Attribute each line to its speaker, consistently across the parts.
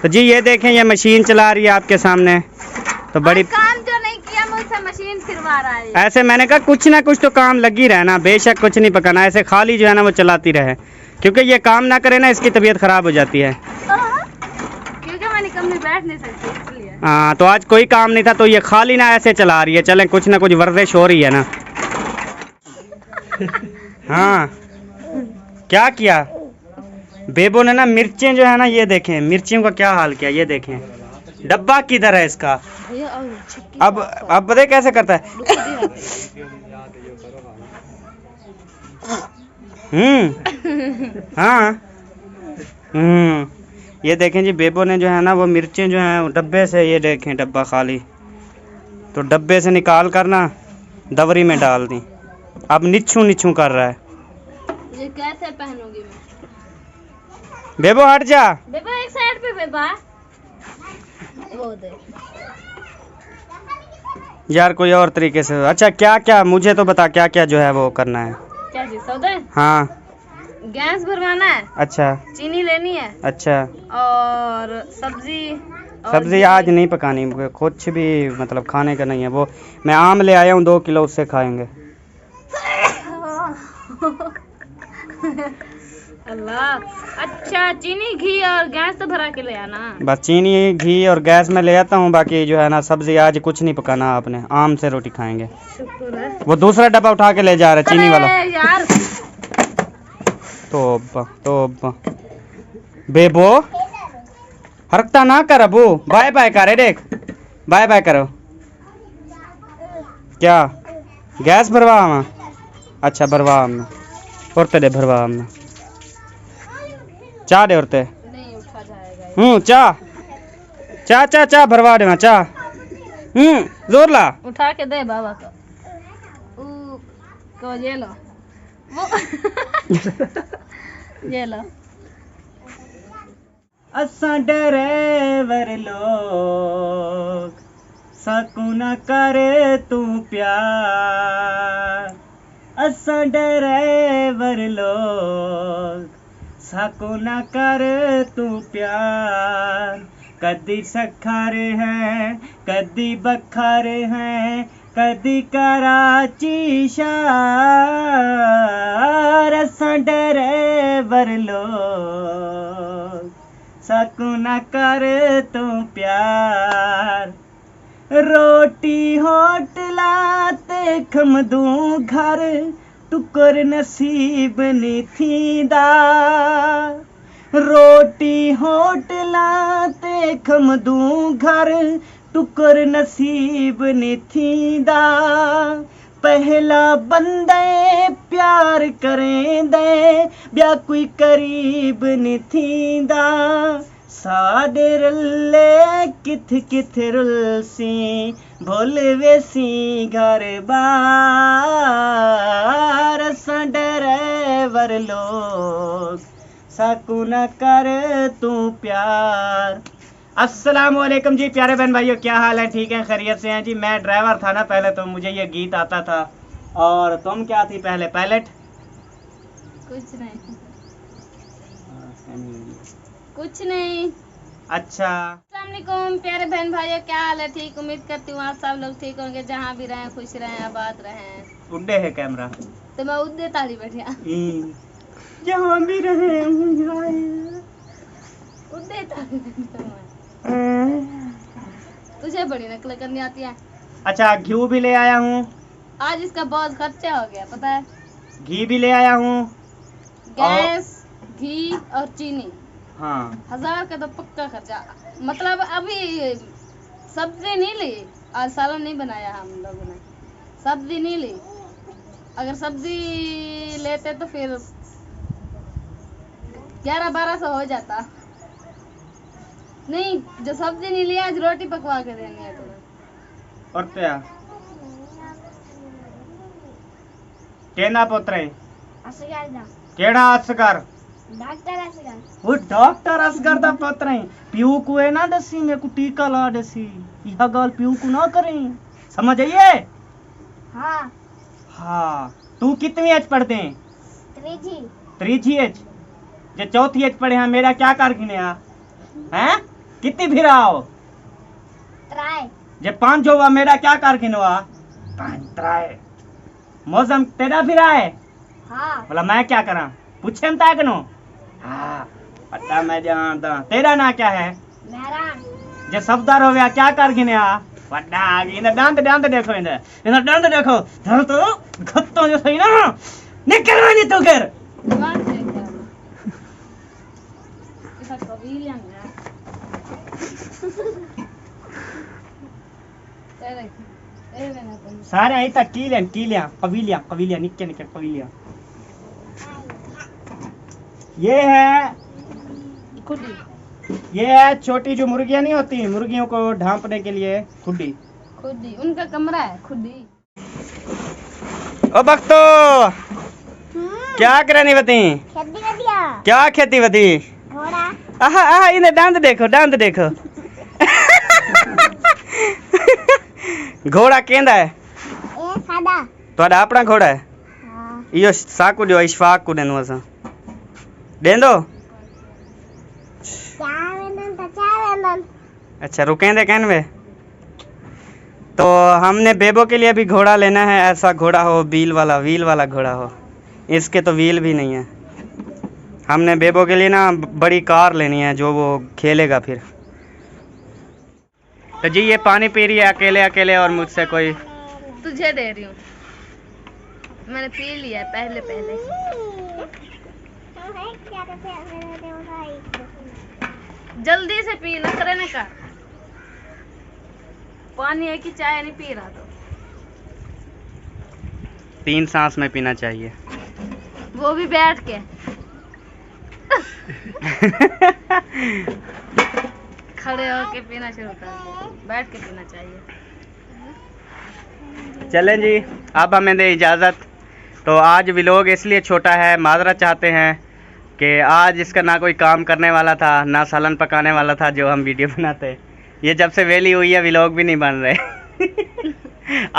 Speaker 1: तो जी ये देखें, ये मशीन चला रही है आपके सामने। तो बड़ी
Speaker 2: काम जो नहीं किया मुझसे मशीन फिरवा रहा है।
Speaker 1: ऐसे मैंने कहा कुछ ना कुछ तो काम लगी रहना, बेशक कुछ नहीं पकाना, ऐसे खाली जो है ना वो चलाती रहे, क्योंकि ये काम ना करे ना इसकी तबीयत खराब हो जाती है।
Speaker 2: क्योंकि मैं निकल में बैठ नहीं सकती इसलिए।
Speaker 1: हाँ, तो आज कोई काम नहीं था तो ये खाली ना ऐसे चला रही है। चलें, कुछ ना कुछ वर्जिश हो रही है ना। हाँ, क्या किया बेबो ने ना, मिर्चें जो है ना, ये देखें मिर्चियों का क्या हाल किया। ये देखें डब्बा किधर है इसका। अब पता है कैसे करता है। हाँ। ये देखें जी, बेबो ने जो है ना वो मिर्चें जो हैं डब्बे से, ये देखें डब्बा खाली, तो डब्बे से निकाल कर ना दवरी में डाल दी। अब निच्छू निच्छू कर रहा है।
Speaker 2: ये कैसे पहनूंगी मैं?
Speaker 1: बेबो हट जा।
Speaker 2: बेबा एक साइड पे बेबा। वो दे
Speaker 1: यार कोई और तरीके से। अच्छा क्या क्या, मुझे तो बता क्या क्या जो है वो करना है।
Speaker 2: क्या चीज सौदे?
Speaker 1: हाँ।
Speaker 2: गैस भरवाना है।
Speaker 1: अच्छा।
Speaker 2: चीनी लेनी है।
Speaker 1: अच्छा।
Speaker 2: और सब्जी।
Speaker 1: सब्जी आज नहीं पकानी, कुछ भी मतलब खाने का नहीं है वो। मैं आम ले आया हूँ 2 किलो, उससे खाएंगे।
Speaker 2: अल्लाह। अच्छा, चीनी घी और गैस तो भरा के ले आना।
Speaker 1: बस चीनी घी और गैस में ले आता हूँ, बाकी जो है ना सब्जी आज कुछ नहीं पकाना आपने, आम से रोटी खाएंगे।
Speaker 2: शुक्र है।
Speaker 1: वो दूसरा डब्बा उठा के ले जा रहा है चीनी वाला।
Speaker 2: यार
Speaker 1: तो बेबो हरकता ना कर अबू। बाय बाय करे, देख बाय बाय करो। क्या गैस भरवा हम? अच्छा भरवा हम, औरते दे भरवा हम। चाह दे औरते।
Speaker 2: नहीं उठा जाएगा।
Speaker 1: चाह चाह चाह चाह भरवा दे चाह। जोर ला।
Speaker 2: उठा के दे बाबा को ये लो वो ये लो।
Speaker 1: असा ड्राइवर लोग सकूना करे तू प्यार। असा ड्राइवर लोग सकूना करे तू प्यार। कदी सखारे हैं कदी बखारे हैं, कदी कराची शहर। असा ड्राइवर लोग सकूना कर तू प्यार। रोटी होटला ते खमदू घर, टुकर नसीब नहीं थींदा। रोटी होटला ते खमदू घर, टुकर नसीब नहीं थींदा। पहला बंदे प्यार करें दे, ब्या कोई करीब नहीं थींदा। साडे रले किथ किथ रुलसी, भोल वेसी घर बार। असा ड्राइवर लोग सकूना कर तू प्यार। अस्सलाम वालेकुम जी प्यारे बहन भाइयों, क्या हाल है? ठीक है, खैरियत से हैं जी। मैं ड्राइवर था ना पहले, तो मुझे ये गीत आता था। और तुम क्या थी पहले? पायलट?
Speaker 2: कुछ नहीं कुछ नहीं।
Speaker 1: अच्छा।
Speaker 2: अस्सलाम वालेकुम प्यारे बहन भाइयों, क्या हाल है? ठीक, उम्मीद करती हूँ आप सब लोग ठीक होंगे, जहाँ भी रहें खुश रहें आबाद रहें।
Speaker 1: उड्डे है कैमरा
Speaker 2: तो मैं उद्दे ताली बैठिया
Speaker 1: जहाँ भी रहे
Speaker 2: उद्दे ताली बैठिया। तुझे बड़ी नकल करनी आती है।
Speaker 1: अच्छा, घी भी ले आया हूँ।
Speaker 2: आज इसका बहुत खर्चा हो गया पता है।
Speaker 1: घी भी ले आया हूँ।
Speaker 2: गैस, घी और चीनी।
Speaker 1: हाँ
Speaker 2: 1000 का तो पक्का खर्चा। मतलब अभी सब्जी नहीं ली, आज सालन नहीं बनाया हम लोगों ने, सब्जी नहीं ली। अगर सब्जी लेते तो फिर 1100-1200 हो जाता। नहीं, जो सब्जी नहीं लिया, आज रोटी पकवा के देनी है तुम्हें।
Speaker 1: और क्या केना पोत्रे? केड़ा असगर? वो डॉक्टर असगर दा पोत्रे। प्यू को है ना दसी, मेरे को टीका ला दसी। यह गल प्यू को ना करें, समझ आइए?
Speaker 2: हाँ।
Speaker 1: हाँ, तू कितनी एज पढ़ते हैं? 3G as. जो चौथी एज पढ़े हैं, मेरा क्या कर गिने हैं? कितनी फिराओ
Speaker 3: ट्राई
Speaker 1: जे 5 जोवा मेरा क्या कर गिनवा 5 ट्राई मौसम तेरा फिरा है
Speaker 3: हाँ
Speaker 1: बोला मैं क्या करा पूछे हम ताकनो हाँ पता मैं जानता तेरा ना क्या है
Speaker 3: मेहरान
Speaker 1: जे सफदार हो गया क्या कर गिने आ वड्डा आ गई इधर डांत डांत देखो इधर डांत देखो धर तो खत्तो जो सही ना निकल नहीं तो घर
Speaker 2: दिमाग से क्या इसका कबील है तेरे ना तुम
Speaker 1: सारे आई तक कीलियां कबीलियां निक्के निक्के कबीलियां ये है
Speaker 2: खुदी
Speaker 1: ये है छोटी जो मुर्गियां नहीं होती मुर्गियों को ढांपने के लिए खुड्डी
Speaker 2: खुदी उनका कमरा है खुदी
Speaker 1: ओ बख्तो क्या करनी बती
Speaker 3: खेती कर दिया
Speaker 1: क्या खेती बती
Speaker 3: घोड़ा
Speaker 1: आहा आहा इन्हें डांत देखो घोड़ा केंदा है
Speaker 3: ए सादा
Speaker 1: ਤੁਹਾਡਾ ਆਪਣਾ ਘੋੜਾ ਹੈ
Speaker 3: हाँ
Speaker 1: इहो साकू जो इशफाक को देनो असा देंदो
Speaker 3: चावेंदन
Speaker 1: अच्छा रुकेंदे कहनवे तो हमने बेबो के लिए भी घोड़ा लेना है ऐसा घोड़ा हो व्हील वाला घोड़ा हो इसके तो व्हील भी नहीं है हमने बेबो के लिए ना बड़ी कार लेनी है जो वो खेलेगा फिर तो जी ये पानी पी रही है अकेले और मुझसे कोई
Speaker 2: तुझे दे रही हूँ मैंने पी लिया है पहले जल्दी से पी नखरे ने कर पानी है कि चाय नहीं पी रहा तो
Speaker 1: 3 सांस में पीना चाहिए
Speaker 2: वो भी बैठ के खड़े होके पीना शुरू कर दो बैठ के पीना चाहिए
Speaker 1: चलें जी अब हमें दे इजाज़त तो आज व्लॉग इसलिए छोटा है माजरत चाहते हैं कि आज इसका ना कोई काम करने वाला था ना सालन पकाने वाला था जो हम वीडियो बनाते ये जब से वेली हुई है व्लॉग भी नहीं बन रहे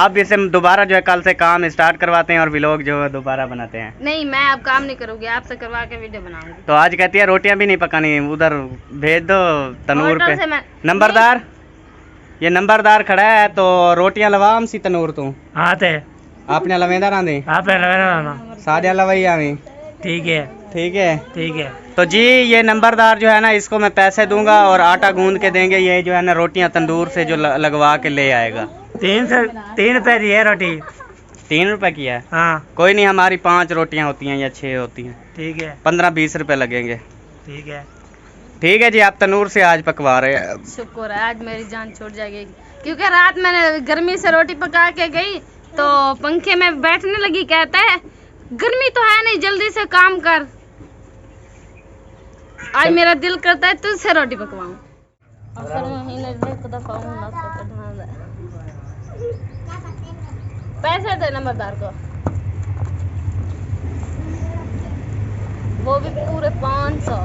Speaker 1: अब इसे दोबारा जो है कल से काम स्टार्ट करवाते हैं और व्लॉग जो है दोबारा बनाते हैं
Speaker 2: नहीं मैं अब काम नहीं करूँगी आपसे करवा के वीडियो बनाऊंगी
Speaker 1: तो आज कहती है रोटियां भी नहीं पकानी उधर भेज दो तनूर
Speaker 2: होटल
Speaker 1: पे
Speaker 2: से मैं
Speaker 1: नंबरदार ये नंबरदार खड़ा है तो रोटियां लवाम सी तनूर तू
Speaker 4: हाँ ते
Speaker 1: आपने लवेंदा रांदी
Speaker 4: आपने लगाना
Speaker 1: सारे लवाई आवी
Speaker 4: ठीक है
Speaker 1: ठीक है तो जी ये नंबरदार जो है ना इसको मैं पैसे दूंगा और आटा गूंद के देंगे ये जो है ना रोटियां तंदूर से जो लगवा के ले आएगा
Speaker 4: 3 रुपए की है रोटी
Speaker 1: 3 रुपए की है
Speaker 4: हाँ
Speaker 1: कोई नहीं हमारी 5 रोटियां होती हैं या 6 होती हैं
Speaker 4: ठीक है
Speaker 1: 15-20 रुपए लगेंगे
Speaker 4: ठीक है
Speaker 1: जी आप तनूर से आज पकवा रहे हैं
Speaker 2: शुक्र है आज मेरी जान छूट जाएगी क्योंकि रात मैंने गर्मी से रोटी पका के गई तो पंखे में बैठने लगी कहता है गर्मी तो है नहीं जल्दी से काम कर आज मेरा दिल करता है तुझसे रोटी पकवाऊं पैसे दे नंबरदार को वो भी पूरे 500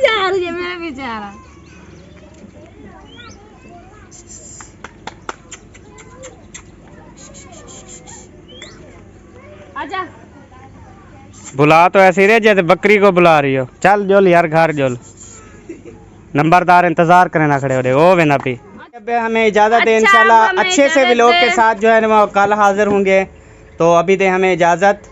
Speaker 2: यार ये मेरे पीछे आ रहा आजा
Speaker 1: बुला तो ऐसे रे जैसे बकरी को बुला रही हो चल जोल यार घर जोल नंबरदार इंतजार करे ना खड़े हो रहे ओ वे ना पी अब हमें इजाजत है
Speaker 2: अच्छा,
Speaker 1: इंशाल्लाह
Speaker 2: हमें
Speaker 1: अच्छे से
Speaker 2: इजाजत
Speaker 1: व्लॉग
Speaker 2: दे।
Speaker 1: के साथ जो है ना वो कल हाजिर होंगे तो अभी दे हमें इजाजत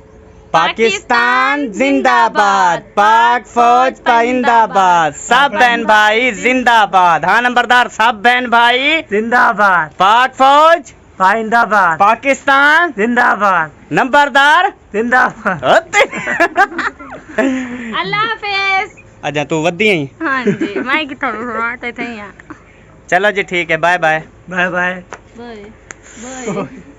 Speaker 1: पाकिस्तान जिंदाबाद पाक फौज पाइंदाबाद सब बहन भाई जिंदाबाद हाँ नंबरदार सब बहन भाई
Speaker 4: जिंदाबाद
Speaker 1: पाक फौज
Speaker 4: पाइंदाबाद
Speaker 1: पाकिस्तान
Speaker 4: जिंदाबाद
Speaker 1: नंबरदार
Speaker 4: जिंदाबाद
Speaker 2: अल्लाह हाफिज
Speaker 1: अच्छा तू वधी आई
Speaker 2: हाँ जी मैं कितना सुनाते थे यहाँ
Speaker 1: चलो जी ठीक है bye bye
Speaker 4: bye bye
Speaker 2: bye bye